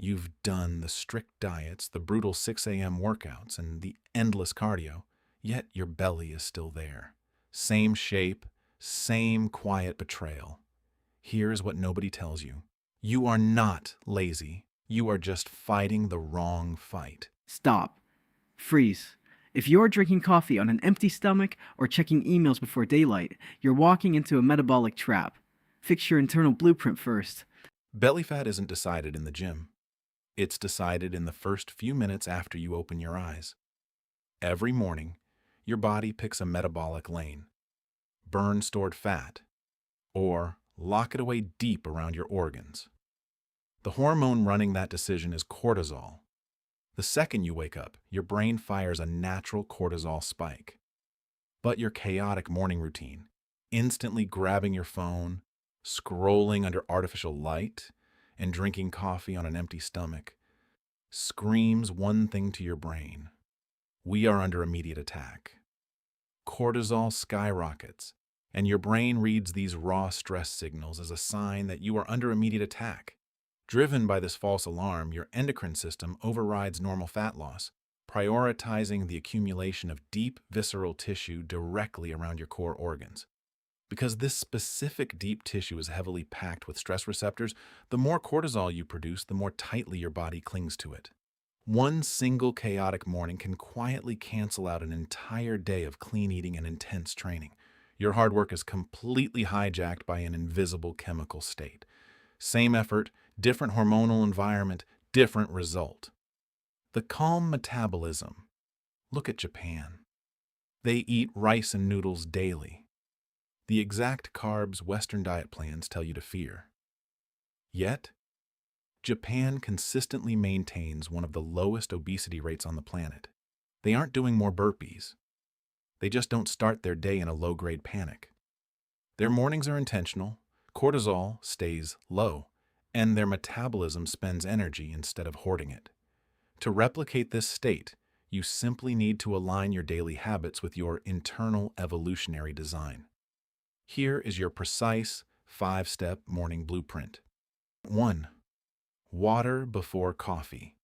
You've done the strict diets, the brutal 6 a.m. workouts, and the endless cardio, yet your belly is still there. Same shape, same quiet betrayal. Here's what nobody tells you. You are not lazy. You are just fighting the wrong fight. Stop. Freeze. If you're drinking coffee on an empty stomach or checking emails before daylight, you're walking into a metabolic trap. Fix your internal blueprint first. Belly fat isn't decided in the gym. It's decided in the first few minutes after you open your eyes. Every morning, your body picks a metabolic lane. Burn stored fat, or lock it away deep around your organs. The hormone running that decision is cortisol. The second you wake up, your brain fires a natural cortisol spike. But your chaotic morning routine, instantly grabbing your phone, scrolling under artificial light, and drinking coffee on an empty stomach, screams one thing to your brain. We are under immediate attack. Cortisol skyrockets, and your brain reads these raw stress signals as a sign that you are under immediate attack. Driven by this false alarm, your endocrine system overrides normal fat loss, prioritizing the accumulation of deep visceral tissue directly around your core organs. Because this specific deep tissue is heavily packed with stress receptors, the more cortisol you produce, the more tightly your body clings to it. One single chaotic morning can quietly cancel out an entire day of clean eating and intense training. Your hard work is completely hijacked by an invisible chemical state. Same effort, different hormonal environment, different result. The calm metabolism. Look at Japan. They eat rice and noodles daily. The exact carbs Western diet plans tell you to fear. Yet, Japan consistently maintains one of the lowest obesity rates on the planet. They aren't doing more burpees. They just don't start their day in a low-grade panic. Their mornings are intentional, cortisol stays low, and their metabolism spends energy instead of hoarding it. To replicate this state, you simply need to align your daily habits with your internal evolutionary design. Here is your precise 5-step morning blueprint. 1. Water before coffee.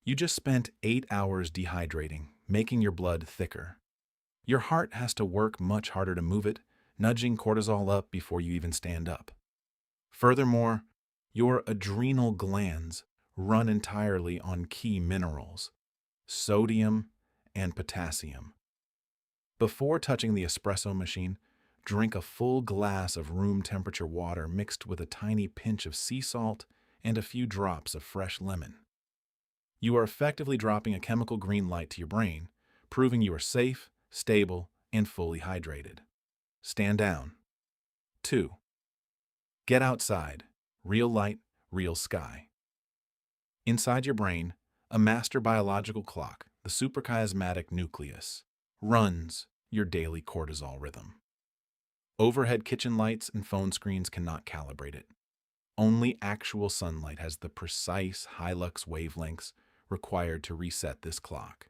You just spent 8 hours dehydrating, making your blood thicker. Your heart has to work much harder to move it, nudging cortisol up before you even stand up. Furthermore, your adrenal glands run entirely on key minerals, sodium and potassium. Before touching the espresso machine, drink a full glass of room temperature water mixed with a tiny pinch of sea salt and a few drops of fresh lemon. You are effectively dropping a chemical green light to your brain, proving you are safe, stable, and fully hydrated. Stand down. 2. Get outside. Real light, real sky. Inside your brain, a master biological clock, the suprachiasmatic nucleus, runs your daily cortisol rhythm. Overhead kitchen lights and phone screens cannot calibrate it. Only actual sunlight has the precise high-lux wavelengths required to reset this clock.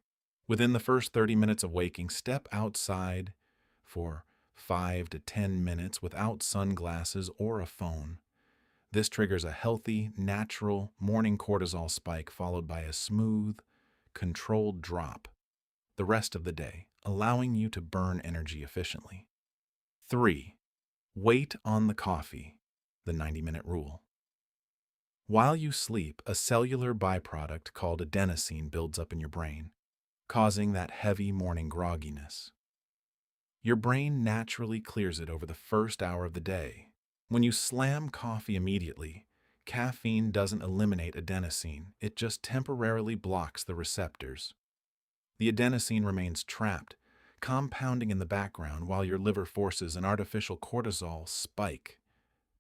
Within the first 30 minutes of waking, step outside for 5 to 10 minutes without sunglasses or a phone. This triggers a healthy, natural morning cortisol spike followed by a smooth, controlled drop the rest of the day, allowing you to burn energy efficiently. 3. Wait on the coffee, the 90-minute rule. While you sleep, a cellular byproduct called adenosine builds up in your brain, causing that heavy morning grogginess. Your brain naturally clears it over the first hour of the day. When you slam coffee immediately, caffeine doesn't eliminate adenosine, it just temporarily blocks the receptors. The adenosine remains trapped, compounding in the background while your liver forces an artificial cortisol spike.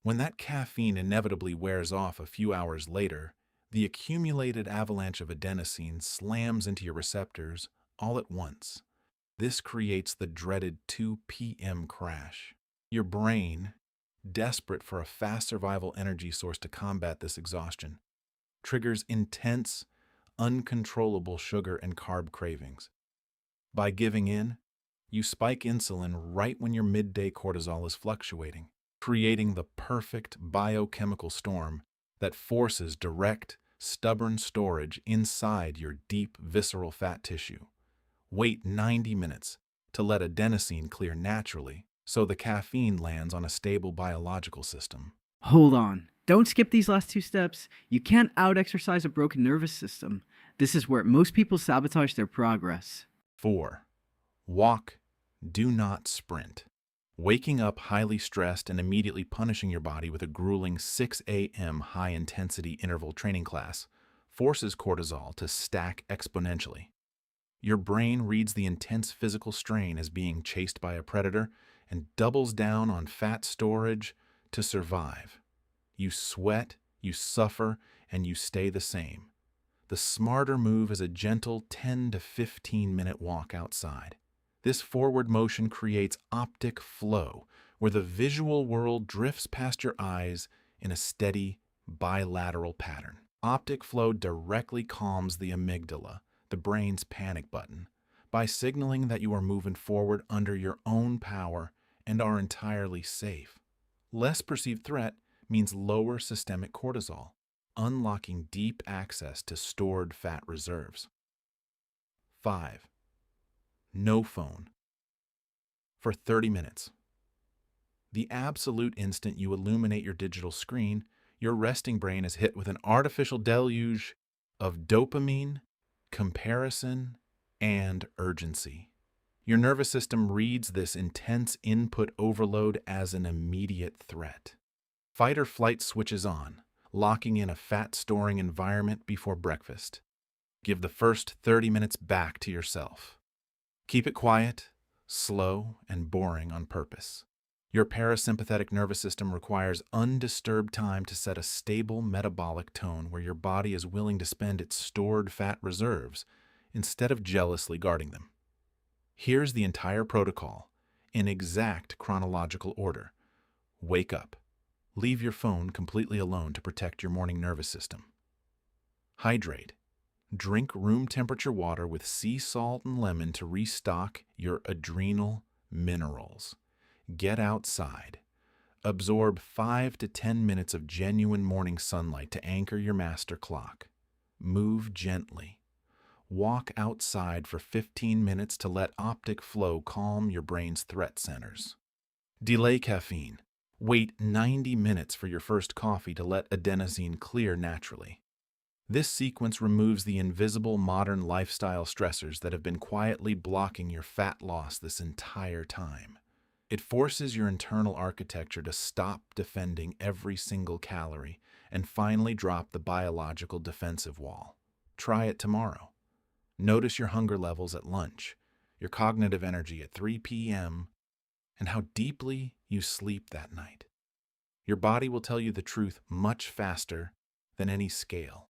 When that caffeine inevitably wears off a few hours later, the accumulated avalanche of adenosine slams into your receptors all at once. This creates the dreaded 2 p.m. crash. Your brain, desperate for a fast survival energy source to combat this exhaustion, triggers intense, uncontrollable sugar and carb cravings. By giving in, you spike insulin right when your midday cortisol is fluctuating, creating the perfect biochemical storm that forces direct, stubborn storage inside your deep visceral fat tissue. Wait 90 minutes to let adenosine clear naturally so the caffeine lands on a stable biological system. Hold on. Don't skip these last two steps. You can't out-exercise a broken nervous system. This is where most people sabotage their progress. 4. Walk, do not sprint. Waking up highly stressed and immediately punishing your body with a grueling 6 a.m. high-intensity interval training class forces cortisol to stack exponentially. Your brain reads the intense physical strain as being chased by a predator and doubles down on fat storage to survive. You sweat, you suffer, and you stay the same. The smarter move is a gentle 10 to 15-minute walk outside. This forward motion creates optic flow, where the visual world drifts past your eyes in a steady, bilateral pattern. Optic flow directly calms the amygdala, the brain's panic button, by signaling that you are moving forward under your own power and are entirely safe. Less perceived threat means lower systemic cortisol, unlocking deep access to stored fat reserves. 5. No phone. For 30 minutes. The absolute instant you illuminate your digital screen, your resting brain is hit with an artificial deluge of dopamine, comparison, and urgency. Your nervous system reads this intense input overload as an immediate threat. Fight or flight switches on, locking in a fat-storing environment before breakfast. Give the first 30 minutes back to yourself. Keep it quiet, slow, and boring on purpose. Your parasympathetic nervous system requires undisturbed time to set a stable metabolic tone where your body is willing to spend its stored fat reserves instead of jealously guarding them. Here's the entire protocol, in exact chronological order. Wake up. Leave your phone completely alone to protect your morning nervous system. Hydrate. Drink room temperature water with sea salt and lemon to restock your adrenal minerals. Get outside. Absorb 5 to 10 minutes of genuine morning sunlight to anchor your master clock. Move gently. Walk outside for 15 minutes to let optic flow calm your brain's threat centers. Delay caffeine. Wait 90 minutes for your first coffee to let adenosine clear naturally. This sequence removes the invisible modern lifestyle stressors that have been quietly blocking your fat loss this entire time. It forces your internal architecture to stop defending every single calorie and finally drop the biological defensive wall. Try it tomorrow. Notice your hunger levels at lunch, your cognitive energy at 3 p.m., and how deeply you sleep that night. Your body will tell you the truth much faster than any scale.